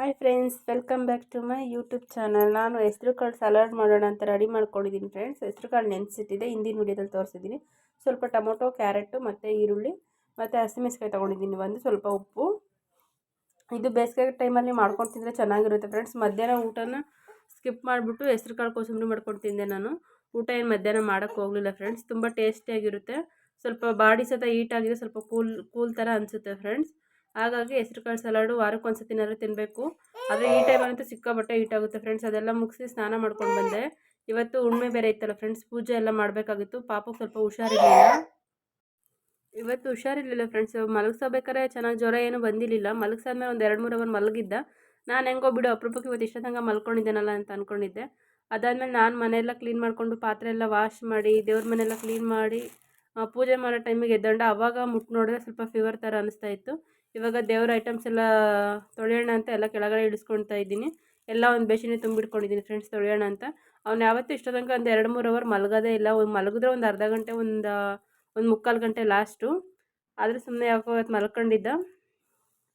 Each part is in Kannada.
Hi friends, welcome back to my YouTube channel. ನಾನು ಹೆಸರು ಕಾಳು ಸಲಾಡ್ ಮಾಡೋಣ ಅಂತ ರೆಡಿ ಮಾಡ್ಕೊಂಡಿದ್ದೀನಿ ಫ್ರೆಂಡ್ಸ್. ಹೆಸರು ಕಾಳು ನೆನೆಸಿಟ್ಟಿದೆ, ಹಿಂದಿನ ವಿಡಿಯೋದಲ್ಲಿ ತೋರಿಸಿದ್ದೀನಿ. ಸ್ವಲ್ಪ ಟೊಮೊಟೊ, ಕ್ಯಾರೆಟು ಮತ್ತು ಈರುಳ್ಳಿ ಮತ್ತು ಹಸಿಮೆಣಸಿನಕಾಯಿ ತೊಗೊಂಡಿದ್ದೀನಿ. ಒಂದು ಸ್ವಲ್ಪ ಉಪ್ಪು. ಇದು ಬೇಸಿಗೆ ಟೈಮಲ್ಲಿ ಮಾಡ್ಕೊಂಡು ತಿಂದರೆ ಚೆನ್ನಾಗಿರುತ್ತೆ ಫ್ರೆಂಡ್ಸ್. ಮಧ್ಯಾಹ್ನ ಊಟನ ಸ್ಕಿಪ್ ಮಾಡಿಬಿಟ್ಟು ಹೆಸರು ಕಾಳು ಕೋಸಂಬರಿ ಮಾಡ್ಕೊಂಡು ತಿಂದೆ ನಾನು. ಊಟ ಏನು ಮಧ್ಯಾಹ್ನ ಮಾಡೋಕ್ಕೆ ಹೋಗಲಿಲ್ಲ ಫ್ರೆಂಡ್ಸ್. ತುಂಬ ಟೇಸ್ಟಿಯಾಗಿರುತ್ತೆ. ಸ್ವಲ್ಪ ಬಾಡಿ ಸತ ಹೀಟ್ ಆಗಿದೆ, ಸ್ವಲ್ಪ ಕೂಲ್ ಥರ ಅನಿಸುತ್ತೆ ಫ್ರೆಂಡ್ಸ್. ಹಾಗಾಗಿ ಹೆಸರು ಕಾಳು ಸಲಾಡು ವಾರಕ್ಕೆ ಒಂದು ಸತಿನಾದ್ರೂ ತಿನ್ನಬೇಕು. ಆದರೆ ಈ ಟೈಮಲ್ಲಂತೂ ಸಿಕ್ಕಾಪಟ್ಟೆ ಹೀಟ್ ಆಗುತ್ತೆ ಫ್ರೆಂಡ್ಸ್. ಅದೆಲ್ಲ ಮುಗಿಸಿ ಸ್ನಾನ ಮಾಡ್ಕೊಂಡು ಬಂದೆ. ಇವತ್ತು ಹುಣ್ಮೆ ಬೇರೆ ಇತ್ತಲ್ಲ ಫ್ರೆಂಡ್ಸ್, ಪೂಜೆ ಎಲ್ಲ ಮಾಡಬೇಕಾಗಿತ್ತು. ಪಾಪಕ್ಕೆ ಸ್ವಲ್ಪ ಹುಷಾರಿರಲಿಲ್ಲ. ಇವತ್ತು ಹುಷಾರಿರಲಿಲ್ಲ ಫ್ರೆಂಡ್ಸ್. ಮಲಗಿಸೋಬೇಕಾದ್ರೆ ಚೆನ್ನಾಗಿ ಜ್ವರ ಏನೂ ಬಂದಿರಲಿಲ್ಲ. ಮಲಗಿಸಾದ್ಮೇಲೆ ಒಂದು 2-3 ಅವರ್ ಮಲಗಿದ್ದ. ನಾನು ಹೆಂಗೋ ಬಿಡು ಅಪರೂಪಕ್ಕೆ ಇವತ್ತು ಇಷ್ಟ ತನಕ ಮಲ್ಕೊಂಡಿದ್ದೇನಲ್ಲ ಅಂತ ಅಂದ್ಕೊಂಡಿದ್ದೆ. ಅದಾದಮೇಲೆ ನಾನು ಮನೆಯೆಲ್ಲ ಕ್ಲೀನ್ ಮಾಡಿಕೊಂಡು ಪಾತ್ರೆ ಎಲ್ಲ ವಾಶ್ ಮಾಡಿ ದೇವ್ರ ಮನೆಯೆಲ್ಲ ಕ್ಲೀನ್ ಮಾಡಿ ಪೂಜೆ ಮಾಡೋ ಟೈಮಿಗೆ ಎದ್ದಂಡ. ಆವಾಗ ಮುಟ್ಟು ನೋಡಿದ್ರೆ ಸ್ವಲ್ಪ ಫೀವರ್ ಥರ ಅನಿಸ್ತಾ ಇತ್ತು. ಇವಾಗ ದೇವ್ರ ಐಟಮ್ಸ್ ಎಲ್ಲ ತೊಳೆಯೋಣ ಅಂತ ಎಲ್ಲ ಕೆಳಗಡೆ ಇಳಿಸ್ಕೊಳ್ತಾ ಇದ್ದೀನಿ. ಎಲ್ಲ ಒಂದು ಬೇಸಿನೇ ತುಂಬಿಟ್ಕೊಂಡಿದ್ದೀನಿ ಫ್ರೆಂಡ್ಸ್ ತೊಳೆಯೋಣ ಅಂತ. ಅವ್ನು ಯಾವತ್ತೂ ಇಷ್ಟ ತನಕ ಒಂದು 2-3 ಅವರ್ ಮಲಗೋದೇ ಇಲ್ಲ. ಮಲಗಿದ್ರೆ ಒಂದು ಅರ್ಧ ಗಂಟೆ, ಒಂದು ಮುಕ್ಕಾಲು ಗಂಟೆ ಲಾಸ್ಟು. ಆದರೆ ಸುಮ್ಮನೆ ಯಾಕೋ ಇವತ್ತು ಮಲ್ಕೊಂಡಿದ್ದ,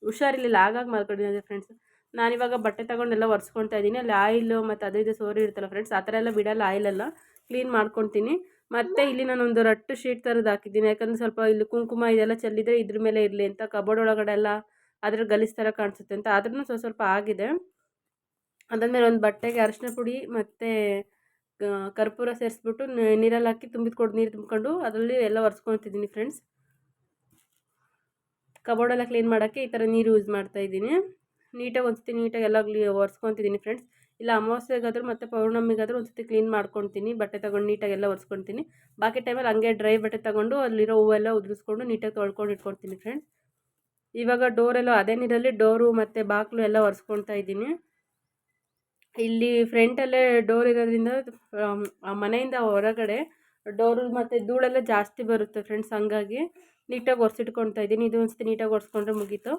ಹುಷಾರಿರಲಿಲ್ಲ, ಆಗಾಗ ಮಲ್ಕೊಂಡಿದ್ದೆ ಫ್ರೆಂಡ್ಸ್. ನಾನಿವಾಗ ಬಟ್ಟೆ ತೊಗೊಂಡೆಲ್ಲ ಒರೆಸ್ಕೊಳ್ತಾ ಇದ್ದೀನಿ. ಅಲ್ಲಿ ಆಯಿಲು ಮತ್ತು ಅದು ಇದು ಸೋರಿ ಇರುತ್ತಲ್ಲ ಫ್ರೆಂಡ್ಸ್, ಆ ಥರ ಎಲ್ಲ ಬಿಡಲ್ಲ. ಆಯಿಲೆಲ್ಲ ಕ್ಲೀನ್ ಮಾಡ್ಕೊತೀನಿ. ಮತ್ತು ಇಲ್ಲಿ ನಾನೊಂದು ರಟ್ಟು ಶೀಟ್ ಥರದ್ದು ಹಾಕಿದ್ದೀನಿ. ಯಾಕಂದರೆ ಸ್ವಲ್ಪ ಇಲ್ಲಿ ಕುಂಕುಮ ಇದೆಲ್ಲ ಚೆಲ್ಲಿದರೆ ಇದ್ರ ಮೇಲೆ ಇರಲಿ ಅಂತ. ಕಬೋರ್ಡ್ ಒಳಗಡೆ ಎಲ್ಲ ಅದ್ರ ಗಲೀಜು ಥರ ಕಾಣಿಸುತ್ತೆ ಅಂತ. ಆದ್ರೂ ಸ್ವಲ್ಪ ಆಗಿದೆ. ಅದಾದಮೇಲೆ ಒಂದು ಬಟ್ಟೆಗೆ ಅರಿಶಿನ ಪುಡಿ ಮತ್ತು ಕರ್ಪೂರ ಸೇರಿಸ್ಬಿಟ್ಟು ನೀರಲ್ಲಿ ಹಾಕಿ ನೀರು ತುಂಬಿಕೊಂಡು ಅದರಲ್ಲಿ ಎಲ್ಲ ಒರೆಸ್ಕೊಳ್ತಿದ್ದೀನಿ ಫ್ರೆಂಡ್ಸ್. ಕಬೋರ್ಡೆಲ್ಲ ಕ್ಲೀನ್ ಮಾಡೋಕ್ಕೆ ಈ ಥರ ನೀರು ಯೂಸ್ ಮಾಡ್ತಾಯಿದ್ದೀನಿ. ನೀಟಾಗಿ ಒಂದ್ಸತಿ ನೀಟಾಗಿ ಎಲ್ಲ ಒರೆಸ್ಕೊತಿದ್ದೀನಿ ಫ್ರೆಂಡ್ಸ್. ಇಲ್ಲ ಅಮಾವಾಸ್ಯೆಗಾದರೂ ಮತ್ತು ಪೌರ್ಣಮಿಗಾದರೂ ಒಂದ್ಸತಿ ಕ್ಲೀನ್ ಮಾಡ್ಕೊತೀನಿ. ಬಟ್ಟೆ ತೊಗೊಂಡು ನೀಟಾಗಿ ಎಲ್ಲ ಒರೆಸ್ಕೊತೀನಿ. ಬಾಕಿ ಟೈಮಲ್ಲಿ ಹಂಗೆ ಡ್ರೈ ಬಟ್ಟೆ ತೊಗೊಂಡು ಅಲ್ಲಿರೋ ಹೂವೆಲ್ಲ ಉದುರಿಸ್ಕೊಂಡು ನೀಟಾಗಿ ತೊಳ್ಕೊಂಡು ಇಟ್ಕೊಳ್ತೀನಿ ಫ್ರೆಂಡ್ಸ್. ಇವಾಗ ಡೋರೆಲ್ಲ ಅದೇ ನೀರಲ್ಲಿ ಡೋರು ಮತ್ತು ಬಾಗಿಲು ಎಲ್ಲ ಒರೆಸ್ಕೊಳ್ತಾ ಇದ್ದೀನಿ. ಇಲ್ಲಿ ಫ್ರಂಟಲ್ಲೇ ಡೋರ್ ಇರೋದ್ರಿಂದ ಮನೆಯಿಂದ ಹೊರಗಡೆ ಡೋರು ಮತ್ತು ಧೂಳೆಲ್ಲ ಜಾಸ್ತಿ ಬರುತ್ತೆ ಫ್ರೆಂಡ್ಸ್. ಹಂಗಾಗಿ ನೀಟಾಗಿ ಒರೆಸಿಟ್ಕೊಳ್ತಾ ಇದ್ದೀನಿ. ಇದು ಒಂದ್ಸತಿ ನೀಟಾಗಿ ಒರೆಸ್ಕೊಂಡ್ರೆ ಮುಗೀತು.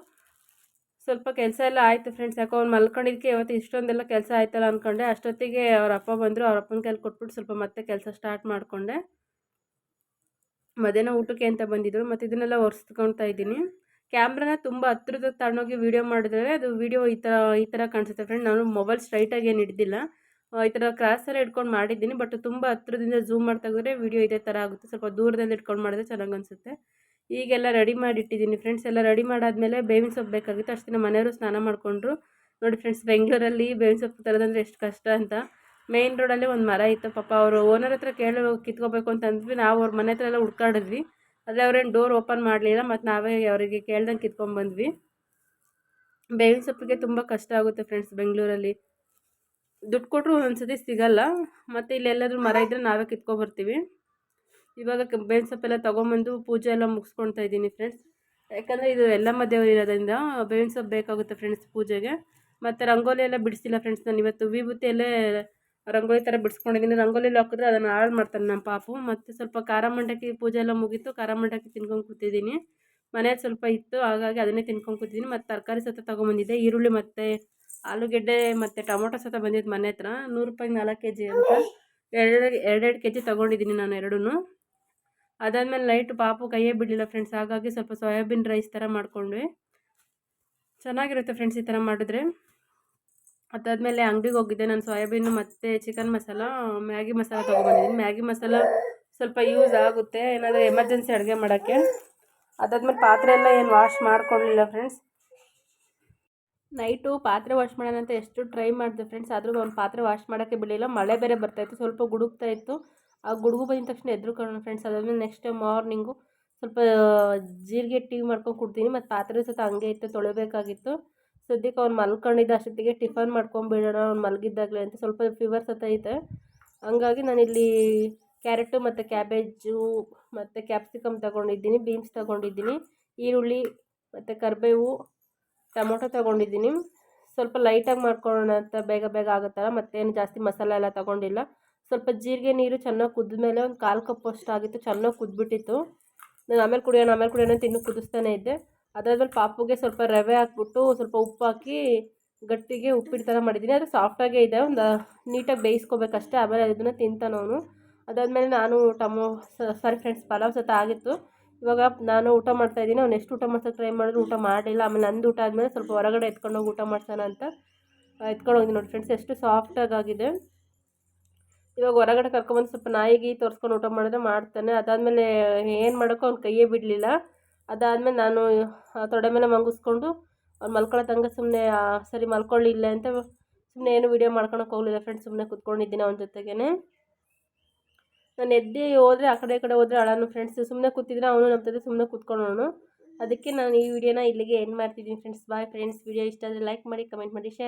ಸ್ವಲ್ಪ ಕೆಲಸ ಎಲ್ಲ ಆಯಿತು ಫ್ರೆಂಡ್ಸ್. ಯಾಕೋ ಅವ್ನು ಮಲ್ಕೊಂಡಿದ್ದಕ್ಕೆ ಇವತ್ತು ಇಷ್ಟೊಂದೆಲ್ಲ ಕೆಲಸ ಆಯ್ತಲ್ಲ ಅಂದ್ಕೊಂಡೆ. ಅಷ್ಟೊತ್ತಿಗೆ ಅವ್ರ ಅಪ್ಪ ಬಂದರು. ಅವ್ರ ಅಪ್ಪನ ಕೈಲಿ ಕೊಟ್ಬಿಟ್ಟು ಸ್ವಲ್ಪ ಮತ್ತೆ ಕೆಲಸ ಸ್ಟಾರ್ಟ್ ಮಾಡಿಕೊಂಡೆ. ಮಧ್ಯಾಹ್ನ ಊಟಕ್ಕೆ ಅಂತ ಬಂದಿದ್ದರು. ಮತ್ತು ಇದನ್ನೆಲ್ಲ ಒರೆಸ್ಕೊಳ್ತಾ ಇದ್ದೀನಿ. ಕ್ಯಾಮ್ರಾನ ತುಂಬ ಹತ್ರದಾಗ ತಗೊಂಡೋಗಿ ವೀಡಿಯೋ ಮಾಡಿದ್ರೆ ಅದು ವೀಡಿಯೋ ಈ ಥರ ಕಾಣಿಸುತ್ತೆ ಫ್ರೆಂಡ್. ನಾನು ಮೊಬೈಲ್ ಸ್ಟ್ರೈಟಾಗಿ ಏನು ಹಿಡ್ದಿಲ್ಲ, ಈ ಥರ ಕ್ರಾಸಲ್ಲಿ ಇಟ್ಕೊಂಡು ಮಾಡಿದ್ದೀನಿ. ಬಟ್ ತುಂಬ ಹತ್ರದಿಂದ ಝೂಮ್ ಮಾಡಿ ತೆಗೆದ್ರೆ ವೀಡಿಯೋ ಇದೇ ಥರ ಆಗುತ್ತೆ. ಸ್ವಲ್ಪ ದೂರದಿಂದ ಇಟ್ಕೊಂಡು ಮಾಡಿದ್ರೆ ಚೆನ್ನಾಗಿ ಅನಿಸುತ್ತೆ. ಈಗೆಲ್ಲ ರೆಡಿ ಮಾಡಿಟ್ಟಿದ್ದೀನಿ ಫ್ರೆಂಡ್ಸ್. ಎಲ್ಲ ರೆಡಿ ಮಾಡಾದಮೇಲೆ ಬೇವಿನ ಸೊಪ್ಪು ಬೇಕಾಗಿತ್ತು. ಅಷ್ಟು ದಿನ ಮನೆಯವರು ಸ್ನಾನ ಮಾಡಿಕೊಂಡ್ರು. ನೋಡಿ ಫ್ರೆಂಡ್ಸ್, ಬೆಂಗಳೂರಲ್ಲಿ ಬೇವಿನ ಸೊಪ್ಪು ತರೋದಂದರೆ ಎಷ್ಟು ಕಷ್ಟ ಅಂತ. ಮೇಯ್ನ್ ರೋಡಲ್ಲೇ ಒಂದು ಮರ ಇತ್ತು. ಪಾಪ ಅವರು ಓನರ್ ಹತ್ರ ಕಿತ್ಕೋಬೇಕು ಅಂತ ಅಂದ್ವಿ. ನಾವು ಅವ್ರ ಮನೆ ಹತ್ರ ಎಲ್ಲ ಹುಡ್ಕಾಡಿದ್ವಿ. ಆದರೆ ಅವ್ರೇನು ಡೋರ್ ಓಪನ್ ಮಾಡಲಿಲ್ಲ. ಮತ್ತು ನಾವೇ ಅವರಿಗೆ ಕೇಳ್ದಂಗೆ ಕಿತ್ಕೊಂಡ್ಬಂದ್ವಿ. ಬೇವಿನ ಸೊಪ್ಪಿಗೆ ತುಂಬ ಕಷ್ಟ ಆಗುತ್ತೆ ಫ್ರೆಂಡ್ಸ್ ಬೆಂಗಳೂರಲ್ಲಿ. ದುಡ್ಡು ಕೊಟ್ಟರು ಒಂದೊಂದ್ಸತಿ ಸಿಗಲ್ಲ. ಮತ್ತು ಇಲ್ಲೆಲ್ಲಾದ್ರೂ ಮರ ಇದ್ದರೆ ನಾವೇ ಕಿತ್ಕೊಬರ್ತೀವಿ. ಇವಾಗ ಬೇವಿನ ಸೊಪ್ಪೆಲ್ಲ ತೊಗೊಂಬಂದು ಪೂಜೆ ಎಲ್ಲ ಮುಗಿಸ್ಕೊಳ್ತಾ ಇದ್ದೀನಿ ಫ್ರೆಂಡ್ಸ್. ಯಾಕಂದರೆ ಇದು ಎಲ್ಲಮ್ಮ ದೇವರು ಇರೋದ್ರಿಂದ ಬೇವಿನ ಸೊಪ್ಪು ಬೇಕಾಗುತ್ತೆ ಫ್ರೆಂಡ್ಸ್ ಪೂಜೆಗೆ. ಮತ್ತು ರಂಗೋಲಿ ಎಲ್ಲ ಬಿಡಿಸಿಲ್ಲ ಫ್ರೆಂಡ್ಸ್. ನಾನು ಇವತ್ತು ವಿಭೂತಿಯಲ್ಲೇ ರಂಗೋಲಿ ಥರ ಬಿಡಿಸ್ಕೊಂಡಿದ್ದೀನಿ. ರಂಗೋಲಿಲಿ ಹಾಕಿದ್ರೆ ಅದನ್ನು ಹಾಳು ಮಾಡ್ತಾನೆ ನಮ್ಮ ಪಾಪು. ಮತ್ತು ಸ್ವಲ್ಪ ಖಾರ ಮಂಡಕ್ಕಿ ಪೂಜೆ ಎಲ್ಲ ಮುಗೀತು. ಖಾರ ಮಂಡಕ್ಕಿ ತಿನ್ಕೊಂಡು ಕೂತಿದ್ದೀನಿ. ಮನೇಲಿ ಸ್ವಲ್ಪ ಇತ್ತು, ಹಾಗಾಗಿ ಅದನ್ನೇ ತಿನ್ಕೊಂಡು ಕೂತಿದ್ದೀನಿ. ಮತ್ತು ತರಕಾರಿ ಸತ ತೊಗೊಂಬಂದಿದ್ದೆ. ಈರುಳ್ಳಿ ಮತ್ತು ಆಲೂಗೆಡ್ಡೆ ಮತ್ತು ಟೊಮೊಟೊ ಸತ ಬಂದಿದ್ದು ಮನೆ ಹತ್ರ. 100 ರೂಪಾಯಿಗೆ 4 kg ಅಂತ 2 kg ತೊಗೊಂಡಿದ್ದೀನಿ ನಾನು ಎರಡೂ. ಅದಾದಮೇಲೆ ನೈಟು ಪಾಪು ಕೈಯೇ ಬಿಡಲಿಲ್ಲ ಫ್ರೆಂಡ್ಸ್. ಹಾಗಾಗಿ ಸ್ವಲ್ಪ ಸೋಯಾಬೀನ್ ರೈಸ್ ಥರ ಮಾಡ್ಕೊಂಡ್ವಿ. ಚೆನ್ನಾಗಿರುತ್ತೆ ಫ್ರೆಂಡ್ಸ್ ಈ ಥರ ಮಾಡಿದ್ರೆ. ಅದಾದಮೇಲೆ ಅಂಗಡಿಗೆ ಹೋಗಿದ್ದೆ. ನಾನು ಸೋಯಾಬೀನು ಮತ್ತು ಚಿಕನ್ ಮಸಾಲ, ಮ್ಯಾಗಿ ಮಸಾಲ ತೊಗೊಬಂದಿದ್ದೀನಿ. ಮ್ಯಾಗಿ ಮಸಾಲ ಸ್ವಲ್ಪ ಯೂಸ್ ಆಗುತ್ತೆ ಏನಾದರೂ ಎಮರ್ಜೆನ್ಸಿ ಅಡುಗೆ ಮಾಡೋಕ್ಕೆ. ಅದಾದಮೇಲೆ ಪಾತ್ರೆ ಎಲ್ಲ ಏನು ವಾಶ್ ಮಾಡ್ಕೊಳ್ಳಲಿಲ್ಲ ಫ್ರೆಂಡ್ಸ್. ನೈಟು ಪಾತ್ರೆ ವಾಶ್ ಮಾಡೋಣ ಅಂತ ಎಷ್ಟು ಟ್ರೈ ಮಾಡಿದೆ ಫ್ರೆಂಡ್ಸ್. ಆದರೂ ಒಂದು ಪಾತ್ರೆ ವಾಶ್ ಮಾಡೋಕ್ಕೆ ಬಿಡಲಿಲ್ಲ. ಮಳೆ ಬೇರೆ ಬರ್ತಾಯಿತ್ತು, ಸ್ವಲ್ಪ ಗುಡುಗ್ತಾ ಇತ್ತು. ಆ ಗುಡುಗು ಬಂದ ತಕ್ಷಣ ಎದ್ರುಕೊಳ್ಳೋಣ ಫ್ರೆಂಡ್ಸ್. ಅದಾದಮೇಲೆ ನೆಕ್ಸ್ಟ್ ಮಾರ್ನಿಂಗು ಸ್ವಲ್ಪ ಜೀರಿಗೆ ಟೀ ಮಾಡ್ಕೊಂಡು ಕುಡ್ತೀನಿ. ಮತ್ತು ಪಾತ್ರೆ ಸತ ಹಂಗೆ ಇತ್ತು, ತೊಳಿಬೇಕಾಗಿತ್ತು. ಸದ್ಯಕ್ಕೆ ಅವ್ನು ಮಲ್ಕೊಂಡಿದ್ದ, ಅಷ್ಟೊತ್ತಿಗೆ ಟಿಫನ್ ಮಾಡ್ಕೊಂಬಿಡೋಣ ಅವ್ನು ಮಲಗಿದ್ದಾಗಲೇ ಅಂತ. ಸ್ವಲ್ಪ ಫೀವರ್ ಸತ ಐತೆ. ಹಂಗಾಗಿ ನಾನಿಲ್ಲಿ ಕ್ಯಾರೆಟು ಮತ್ತು ಕ್ಯಾಬೇಜು ಮತ್ತು ಕ್ಯಾಪ್ಸಿಕಮ್ ತೊಗೊಂಡಿದ್ದೀನಿ, ಬೀನ್ಸ್ ತೊಗೊಂಡಿದ್ದೀನಿ, ಈರುಳ್ಳಿ ಮತ್ತು ಕರಿಬೇವು, ಟೊಮೊಟೊ ತೊಗೊಂಡಿದ್ದೀನಿ. ಸ್ವಲ್ಪ ಲೈಟಾಗಿ ಮಾಡ್ಕೊಳ್ಳೋಣ ಅಂತ, ಬೇಗ ಬೇಗ ಆಗುತ್ತಲ್ಲ. ಮತ್ತೇನು ಜಾಸ್ತಿ ಮಸಾಲೆ ಎಲ್ಲ ತೊಗೊಂಡಿಲ್ಲ. ಸ್ವಲ್ಪ ಜೀರಿಗೆ ನೀರು ಚೆನ್ನಾಗಿ ಕುದ್ಮೇಲೆ ಒಂದು 1/4 ಕಪ್ ಅಷ್ಟು ಆಗಿತ್ತು. ಚೆನ್ನಾಗಿ ಕುದ್ಬಿಟ್ಟಿತ್ತು. ನಾನು ಆಮೇಲೆ ಕುಡಿಯೋಣ ಅಂತ ಇನ್ನೂ ಕುದಿಸ್ತಾನೆ ಇದ್ದೆ. ಅದಾದ್ಮೇಲೆ ಪಾಪುಗೆ ಸ್ವಲ್ಪ ರವೆ ಹಾಕ್ಬಿಟ್ಟು ಸ್ವಲ್ಪ ಉಪ್ಪು ಹಾಕಿ ಗಟ್ಟಿಗೆ ಉಪ್ಪಿಟ್ಟು ಥರ ಮಾಡಿದ್ದೀನಿ. ಅದು ಸಾಫ್ಟಾಗೇ ಇದೆ. ಒಂದು ನೀಟಾಗಿ ಬೇಯಿಸ್ಕೋಬೇಕಷ್ಟೇ. ಆಮೇಲೆ ಅದನ್ನು ತಿಂತಾನವನು. ಅದಾದಮೇಲೆ ನಾನು ಸಾರಿ ಫ್ರೆಂಡ್ಸ್, ಪಲಾವ್ ಸತ ಆಗಿತ್ತು. ಇವಾಗ ನಾನು ಊಟ ಮಾಡ್ತಾಯಿದ್ದೀನಿ. ಅವ್ನು ಎಷ್ಟು ಊಟ ಮಾಡ್ಸೋಕ್ಕೆ ಟ್ರೈ ಮಾಡಿದ್ರು ಊಟ ಮಾಡಲಿಲ್ಲ. ಆಮೇಲೆ ನಂದು ಊಟ ಆದಮೇಲೆ ಸ್ವಲ್ಪ ಹೊರಗಡೆ ಎತ್ಕೊಂಡೋಗಿ ಊಟ ಮಾಡ್ಸೋಣ ಅಂತ ಎತ್ಕೊಂಡೋಗಿದ್ದೀನಿ ನೋಡಿ ಫ್ರೆಂಡ್ಸ್. ಎಷ್ಟು ಸಾಫ್ಟಾಗಿದೆ. ಇವಾಗ ಹೊರಗಡೆ ಕರ್ಕೊಂಬಂದು ಸ್ವಲ್ಪ ನಾಯಿಗೆ ತೋರಿಸ್ಕೊಂಡು ಊಟ ಮಾಡಿದ್ರೆ ಮಾಡ್ತಾನೆ. ಅದಾದಮೇಲೆ ಏನು ಮಾಡೋಕ್ಕೋ ಅವ್ನು ಕೈಯೇ ಬಿಡಲಿಲ್ಲ. ಅದಾದಮೇಲೆ ನಾನು ತೊಡೆ ಮೇಲೆ ಮಂಗಿಸ್ಕೊಂಡು ಅವ್ನು ಮಲ್ಕೊಳ್ಳೋ ತನಕ ಸುಮ್ಮನೆ ಸರಿ ಮಲ್ಕೊಳ್ಳಿ ಇಲ್ಲ ಅಂತ ಸುಮ್ಮನೆ ಏನು ವೀಡಿಯೋ ಮಾಡ್ಕೊಳಕ್ಕೆ ಹೋಗಲಿಲ್ಲ ಫ್ರೆಂಡ್ಸ್. ಸುಮ್ಮನೆ ಕುತ್ಕೊಂಡಿದ್ದೀನಿ ಅವನ ಜೊತೆಗೇ. ನಾನು ಎದ್ದು ಹೋದರೆ ಆ ಕಡೆ ಹೋದರೆ ಅಳನು ಫ್ರೆಂಡ್ಸ್. ಸುಮ್ಮನೆ ಕೂತಿದ್ರೆ ಅವನು ನಮ್ಮ ಜೊತೆ ಸುಮ್ಮನೆ ಕೂತ್ಕೊಳ್ಳೋನು. ಅದಕ್ಕೆ ನಾನು ಈ ವಿಡಿಯೋನ ಇಲ್ಲಿಗೆ ಎಂಡ್ ಮಾಡ್ತಿದ್ದೀನಿ ಫ್ರೆಂಡ್ಸ್. Bye friends. ವಿಡಿಯೋ ಇಷ್ಟ ಆದರೆ ಲೈಕ್ ಮಾಡಿ, ಕಮೆಂಟ್ ಮಾಡಿ, ಶೇರ್